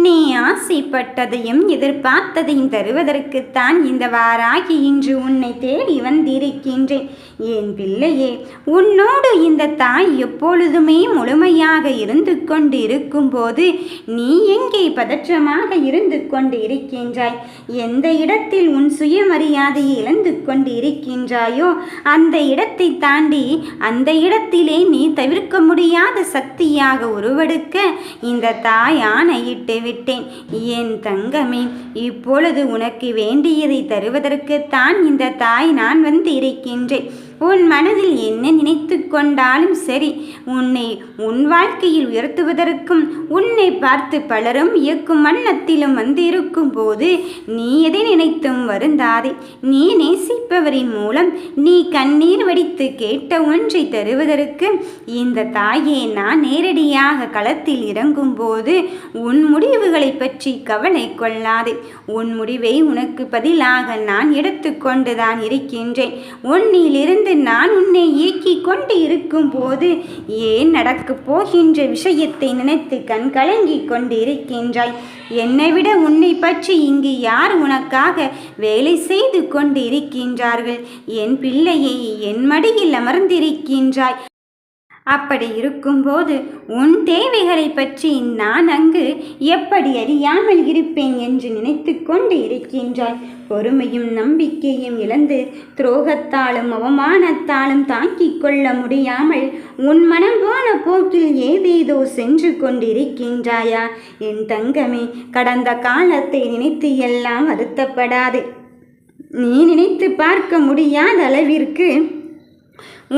நீ ஆசைப்பட்டதையும் எதிர்பார்த்ததையும் தருவதற்குத்தான் இந்த வாராகி இன்று உன்னை தேடி வந்திருக்கின்றேன். என் பிள்ளையே, உன்னோடு இந்த தாய் எப்பொழுதுமே முழுமையாக இருந்து கொண்டு இருக்கும்போது நீ எங்கே பதற்றமாக இருந்து கொண்டு இருக்கின்றாய்? எந்த இடத்தில் உன் சுயமரியாதையை இழந்து கொண்டு இருக்கின்றாயோ அந்த இடத்தை தாண்டி அந்த இடத்திலே நீ தவிர்க்க முடியாத சக்தியாக உருவெடுக்க இந்த தாய் ஆணையிட்டு விட்டேன். என் தங்கமே, இப்பொழுது உனக்கு வேண்டியதை தருவதற்குத்தான் இந்த தாய் நான் வந்து இருக்கின்றேன். உன் மனதில் என்ன நினைத்து கொண்டாலும் சரி, உன்னை உன் வாழ்க்கையில் உயர்த்துவதற்கும் உன்னை பார்த்து பலரும் இயக்கும் வண்ணத்திலும் வந்திருக்கும் போது நீ எதை நினைத்தும் வருந்தாதே. நீ நேசிப்பவரின் மூலம் நீ கண்ணீர் வடித்து கேட்ட ஒன்றை தருவதற்கு இந்த தாயே நான் நேரடியாக களத்தில் இறங்கும் போது உன் முடிவுகளை பற்றி கவலை கொள்ளாதே. உன் முடிவை உனக்கு பதிலாக நான் எடுத்துக்கொண்டுதான் இருக்கின்றேன். உன்னிலிருந்து நான் உன்னை இயக்கி கொண்டு இருக்கும் போது ஏன் நடக்கப் போகின்ற விஷயத்தை நினைத்து கண் கலங்கி கொண்டு இருக்கின்றாய்? என்னை விட உன்னை பற்றி இங்கு யார் உனக்காக வேலை செய்து கொண்டு இருக்கின்றார்கள்? என் பிள்ளையை என் மடியில் அமர்ந்திருக்கின்றாய். அப்படி இருக்கும்போது உன் தேவைகளை பற்றி நான் அங்கு எப்படி அறியாமல் இருப்பேன் என்று நினைத்து கொண்டு இருக்கின்றாய். பொறுமையும் நம்பிக்கையும் இழந்து துரோகத்தாலும் அவமானத்தாலும் தாங்கிக் கொள்ள முடியாமல் உன் மனம் போன போக்கில் ஏதேதோ சென்று கொண்டிருக்கின்றாயா? என் தங்கமே, கடந்த காலத்தை நினைத்து எல்லாம் வருத்தப்படாதே. நீ நினைத்து பார்க்க முடியாத அளவிற்கு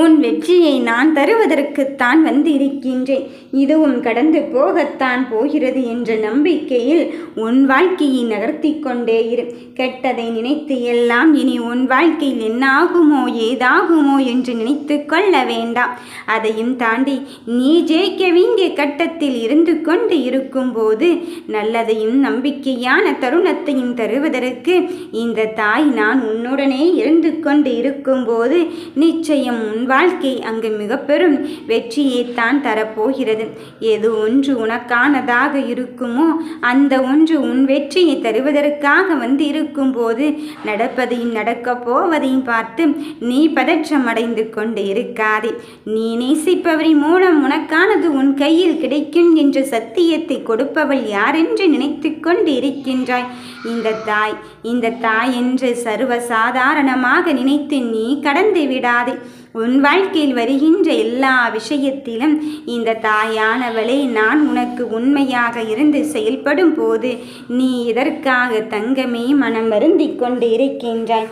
உன் வெற்றியை நான் தருவதற்குத்தான் வந்து இருக்கின்றேன். இதுவும் கடந்து போகத்தான் போகிறது என்ற நம்பிக்கையில் உன் வாழ்க்கையை நகர்த்தி கொண்டே இரு. கெட்டதை நினைத்து எல்லாம் இனி உன் வாழ்க்கையில் என்ன ஆகுமோ ஏதாகுமோ என்று நினைத்து கொள்ள வேண்டாம். அதையும் தாண்டி நீ ஜெயிக்க வேண்டிய கட்டத்தில் இருந்து கொண்டு இருக்கும்போது நல்லதையும் நம்பிக்கையான தருணத்தையும் தருவதற்கு இந்த தாய் நான் உன்னுடனே இருந்து கொண்டு இருக்கும்போது நிச்சயம் உன் வாழ்க்கை அங்கு மிக பெரும் வெற்றியை தான் தரப்போகிறது. எது ஒன்று உனக்கானதாக இருக்குமோ அந்த ஒன்று உன் வெற்றியை தருவதற்காக வந்து இருக்கும்போது நடப்பதையும் நடக்கப் போவதையும் பார்த்து நீ பதற்றம் அடைந்து கொண்டு இருக்காதே. நீ நேசிப்பவரின் மூலம் உனக்கானது உன் கையில் கிடைக்கும் என்ற சத்தியத்தை கொடுப்பவள் யார் என்று நினைத்து கொண்டு இருக்கின்றாய். இந்த தாய் என்று சர்வசாதாரணமாக நினைத்து நீ கடந்து விடாதே. உன் வாழ்க்கையில் வருகின்ற எல்லா விஷயத்திலும் இந்த தாயானவளே நான் உனக்கு உண்மையாக இருந்து செயல்படும் போது நீ இதற்காக தங்கமே மனம் வருந்தி கொண்டு இருக்கின்றாய்.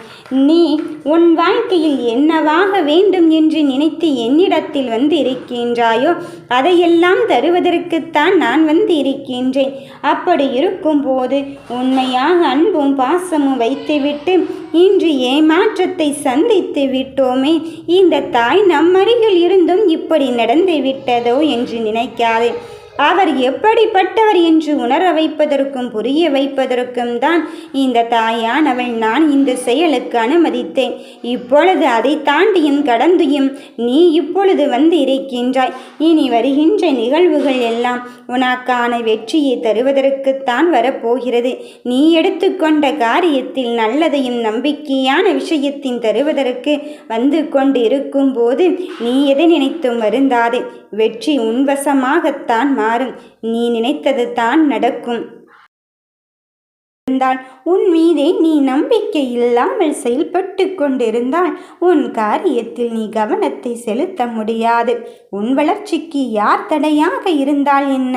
நீ உன் வாழ்க்கையில் என்னவாக வேண்டும் என்று நினைத்து என்னிடத்தில் வந்து இருக்கின்றாயோ அதையெல்லாம் தருவதற்குத்தான் நான் வந்து இருக்கின்றேன். அப்படி இருக்கும்போது உண்மையாக அன்பும் பாசமும் வைத்துவிட்டு இன்று ஏமாற்றத்தை சந்தித்து விட்டோமே, இந்த தாய் நம்மருகில் இருந்தும் இப்படி நடந்து விட்டதோ என்று நினைக்காதே. அவர் எப்படிப்பட்டவர் என்று உணர வைப்பதற்கும் புரிய வைப்பதற்கும் தான் இந்த தாயானவள் நான் இந்த செயலுக்கு அனுமதித்தேன். இப்பொழுது அதை தாண்டியும் கடந்தியும் நீ இப்பொழுது வந்து இருக்கின்றாய். இனி வருகின்ற நிகழ்வுகள் எல்லாம் உனக்கான வெற்றியை தருவதற்குத்தான் வரப்போகிறது. நீ எடுத்துக்கொண்ட காரியத்தில் நல்லதையும் நம்பிக்கையான விஷயத்தின் தருவதற்கு வந்து கொண்டு இருக்கும் போது நீ எதை நினைத்தும் வருந்தாதே. வெற்றி உன்வசமாகத்தான் மாறும். நீ நினைத்தது தான் நடக்கும். உன் மீதே நீ நம்பிக்கை இல்லாமல் செயல்பட்டு கொண்டிருந்தால் உன் காரியத்தில் நீ கவனத்தை செலுத்த முடியாது. உன் வளர்ச்சிக்கு யார் தடையாக இருந்தால் என்ன?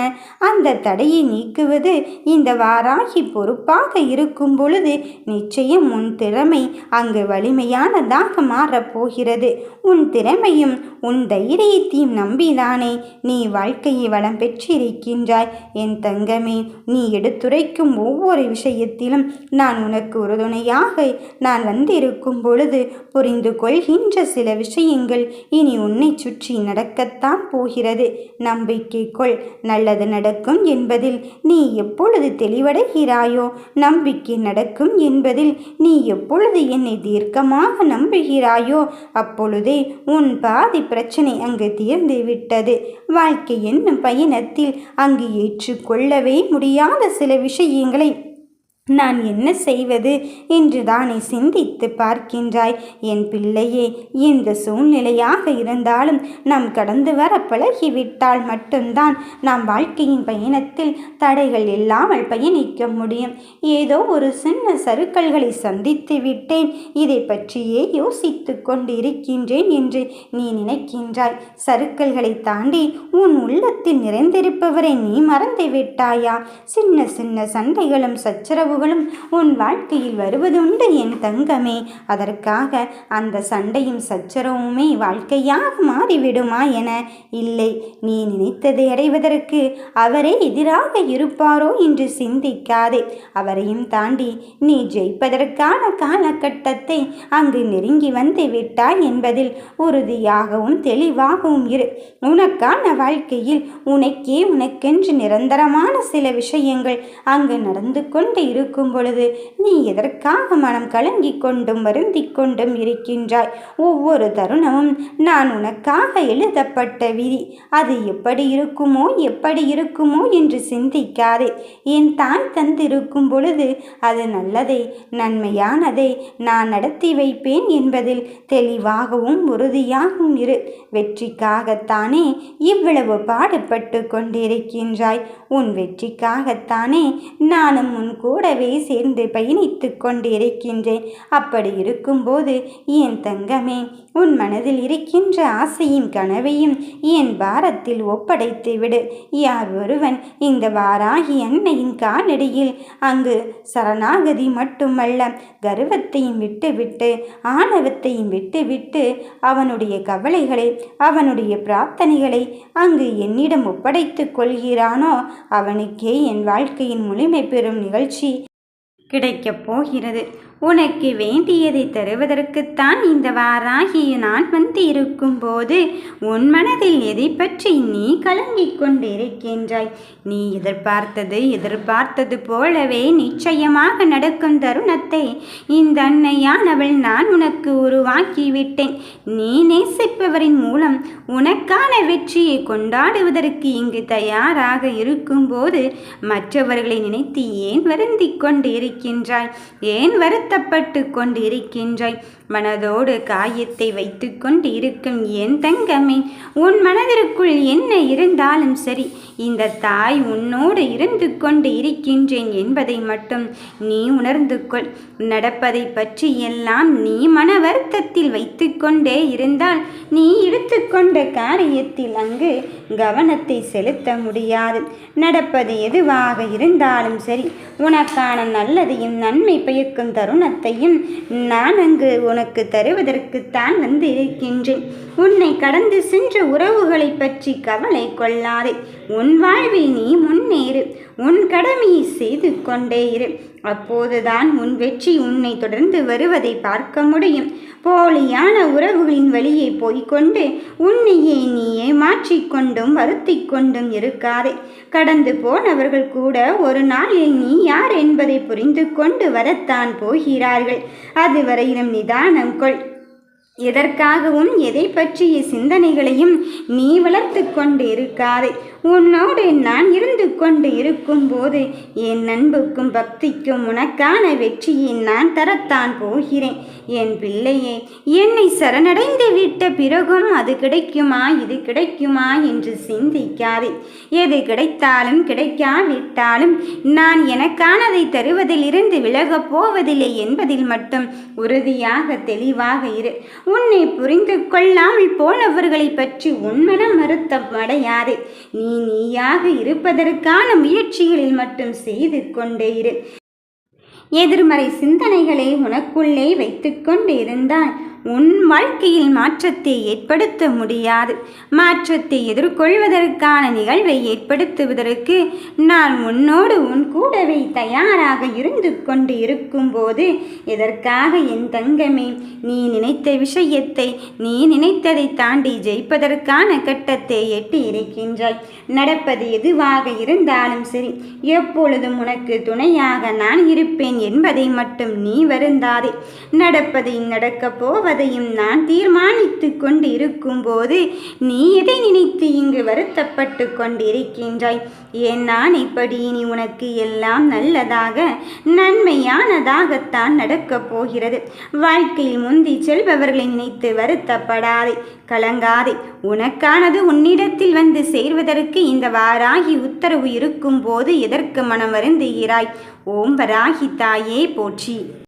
அந்த தடையை நீக்குவது இந்த வாராகி பொறுப்பாக இருக்கும் பொழுது நிச்சயம் உன் திறமை அங்கு வலிமையானதாக மாறப்போகிறது. உன் திறமையும் உன் தைரியத்தையும் நம்பிதானே நீ வாழ்க்கையை வளம் பெற்றிருக்கின்றாய். என் தங்கமே, நீ எடுத்துரைக்கும் ஒவ்வொரு விஷயம் விஷயத்திலும் நான் உனக்கு உறுதுணையாக நான் வந்திருக்கும் பொழுது புரிந்து கொள்கின்ற சில விஷயங்கள் இனி உன்னை சுற்றி நடக்கத்தான் போகிறது. நம்பிக்கை கொள், நல்லது நடக்கும் என்பதில் நீ எப்பொழுது தெளிவடைகிறாயோ, நம்பிக்கை நடக்கும் என்பதில் நீ எப்பொழுது என்னை தீர்க்கமாக நம்புகிறாயோ அப்பொழுதே உன் பாதி பிரச்சனை அங்கு தீர்ந்து விட்டது. வாழ்க்கை என்னும் பயணத்தில் அங்கு ஏற்றுக்கொள்ளவே முடியாத சில விஷயங்களை நான் என்ன செய்வது என்று தானே சிந்தித்து பார்க்கின்றாய். என் பிள்ளையே, எந்த சூழ்நிலையாக இருந்தாலும் நாம் கடந்து வர பழகிவிட்டால் மட்டும்தான் நாம் வாழ்க்கையின் பயணத்தில் தடைகள் இல்லாமல் பயணிக்க முடியும். ஏதோ ஒரு சின்ன சறுக்கல்களை சந்தித்து விட்டேன், இதை பற்றியே யோசித்து கொண்டு இருக்கின்றேன் என்று நீ நினைக்கின்றாய். சறுக்கல்களை தாண்டி உன் உள்ளத்தில் நிறைந்திருப்பவரை நீ மறந்து விட்டாயா? சின்ன சின்ன சண்டைகளும் சச்சரவு உன் வாழ்க்கையில் வருவதுண்டு என் தங்கமே. அதற்காக அந்த சண்டையும் சச்சரவுமே வாழ்க்கையாக மாறிவிடுமா என? இல்லை, நீ நினைத்ததை அடைவதற்கு அவரே எதிராக இருப்பாரோ என்று சிந்திக்காதே. அவரையும் தாண்டி நீ ஜெயிப்பதற்கான காலகட்டத்தை அங்கு நெருங்கி வந்து விட்டாய் என்பதில் உறுதியாகவும் தெளிவாகவும் இரு. உனக்கான வாழ்க்கையில் உனக்கென்று நிரந்தரமான சில விஷயங்கள் அங்கு நடந்து கொண்டு இருக்கும் பொழுது நீ எதற்காக மனம் கலங்கி கொண்டும் வருந்தி கொண்டும் இருக்கின்றாய்? ஒவ்வொரு தருணமும் நான் உனக்காக எழுதப்பட்ட விதி, அது எப்படி இருக்குமோ என்று சிந்திக்காதே. என் தாய் தந்திருக்கும் பொழுது அது நல்லதை நன்மையானதை நான் நடத்தி வைப்பேன் என்பதில் தெளிவாகவும் உறுதியாகவும் இரு. வெற்றிக்காகத்தானே இவ்வளவு பாடுபட்டு கொண்டிருக்கின்றாய். உன் வெற்றிக்காகத்தானே நானும் உன் கூடவே சேர்ந்து பயணித்து கொண்டிருக்கின்றேன். அப்படி இருக்கும்போது என் தங்கமே, உன் மனதில் இருக்கின்ற ஆசையும் கனவையும் என் பாரத்தில் ஒப்படைத்து விடு. யார் ஒருவன் இந்த வாராகி அன்னையின் காலடியில் அங்கு சரணாகதி மட்டுமல்ல, கர்வத்தையும் விட்டுவிட்டு ஆணவத்தையும் விட்டுவிட்டு அவனுடைய கவலைகளை அவனுடைய பிரார்த்தனைகளை அங்கு என்னிடம் ஒப்படைத்து கொள்கிறானோ அவனுக்கே என் வாழ்க்கையின் முழுமை பெறும் நிகழ்ச்சி கிடைக்கப் போகிறது. உனக்கு வேண்டியதை தருவதற்குத்தான் இந்த வாராகி நான் வந்து இருக்கும்போது உன் மனதில் எதை பற்றி நீ கலங்கிக் கொண்டிருக்கின்றாய்? நீ எதிர்பார்த்தது போலவே நிச்சயமாக நடக்கும் தருணத்தை இந்த அன்னையானவள் நான் உனக்கு உருவாக்கிவிட்டேன். நீ நேசிப்பவரின் மூலம் உனக்கான வெற்றியை கொண்டாடுவதற்கு இங்கு தயாராக இருக்கும்போது மற்றவர்களை நினைத்து ஏன் வருந்திக் கொண்டு இருக்கின்றாய்? ஏன் வருத்தப்பட்டு கொண்டு இருக்கின்றாய்? மனதோடு காயத்தை வைத்து கொண்டு இருக்கும் என் தங்கமே, உன் மனதிற்குள் என்ன இருந்தாலும் சரி, இந்த தாய் உன்னோடு இருந்து கொண்டு இருக்கின்றேன் என்பதை மட்டும் நீ உணர்ந்து கொள். நடப்பதை பற்றி எல்லாம் நீ மன வருத்தத்தில் வைத்து கொண்டே இருந்தால் நீ எடுத்துக்கொண்ட காரியத்தில் அங்கு கவனத்தை செலுத்த முடியாது. நடப்பது எதுவாக இருந்தாலும் சரி, உனக்கான நல்லதையும் நன்மை பயக்கும் தருணத்தையும் நான் அங்கு உனக்கு தருவதற்குத்தான் வந்து இருக்கின்றேன். உன்னை கடந்து சென்ற உறவுகளை பற்றி கவலை கொள்ளாதே. உன் வாழ்வில் நீ முன்னேறு. உன் கடமையை செய்து கொண்டே இரு. அப்போதுதான் உன் வெற்றி உன்னை தொடர்ந்து வருவதை பார்க்க முடியும். போலியான உறவுகளின் வழியே போய்கொண்டு உன்னையே நீயே மாற்றிக்கொண்டும் வருத்தி கொண்டும் இருக்காதே. கடந்து போனவர்கள் கூட ஒரு நாளில் நீ யார் என்பதை புரிந்து கொண்டு வரத்தான் போகிறார்கள். அதுவரையிலும் நிதானம் கொள். எதற்காகவும் எதை பற்றிய சிந்தனைகளையும் நீ வளர்த்து கொண்டு இருக்காதே. உன்னோடு நான் இருந்து கொண்டு இருக்கும்போது என் அன்புக்கும் பக்திக்கும் உனக்கான வெற்றியை நான் தரத்தான் போகிறேன். என் பிள்ளையே, என்னை சரணடைந்து விட்ட பிறகும் அது கிடைக்குமா இது கிடைக்குமா என்று சிந்திக்காதே. எது கிடைத்தாலும் கிடைக்காவிட்டாலும் நான் எனக்கானதை தருவதிலிருந்து விலகப் போவதில்லை என்பதில் மட்டும் உறுதியாக தெளிவாக இரு. உன்னை புரிந்து கொள்ளாமல் போனவர்களை பற்றி உன் மனம் வருத்தம் அடையாதே. நீயாக இருப்பதற்கான முயற்சிகளில் மட்டும் செய்து கொண்டே இரு. எதிர்மறை சிந்தனைகளை உனக்குள்ளே வைத்து கொண்டு இருந்தால் உன் வாழ்க்கையில் மாற்றத்தை ஏற்படுத்த முடியாது. மாற்றத்தை எதிர்கொள்வதற்கான நிகழ்வை ஏற்படுத்துவதற்கு நான் உன்னோடு உன் கூடவே தயாராக இருந்து கொண்டு இருக்கும்போது எதற்காக என் தங்கமே நீ நினைத்த விஷயத்தை நீ நினைத்ததை தாண்டி ஜெயிப்பதற்கான கட்டத்தை எட்டி இருக்கின்றாய். நடப்பது எதுவாக இருந்தாலும் சரி, எப்பொழுதும் உனக்கு துணையாக நான் இருப்பேன் என்பதை மட்டும் நீ வருந்தாதே. நடப்பதையும் நடக்கப் போவதையும் நான் தீர்மானித்து கொண்டு இருக்கும்போது நீ எதை நினைத்து இங்கு வருத்தப்பட்டு கொண்டிருக்கின்றாய்? ஏன் நான் இப்படி இனி உனக்கு எல்லாம் நல்லதாக நன்மையானதாகத்தான் நடக்கப் போகிறது. வாழ்க்கையில் முந்தி செல்பவர்களை நினைத்து வருத்தப்படாதே, கலங்காதே. உனக்கானது உன்னிடத்தில் வந்து சேர்வதற்கு இந்த வாராகி உத்தரவு இருக்கும் போது எதற்கு மனம் வருந்துகிறாய்? ஓம் வராகி தாயே போற்றி.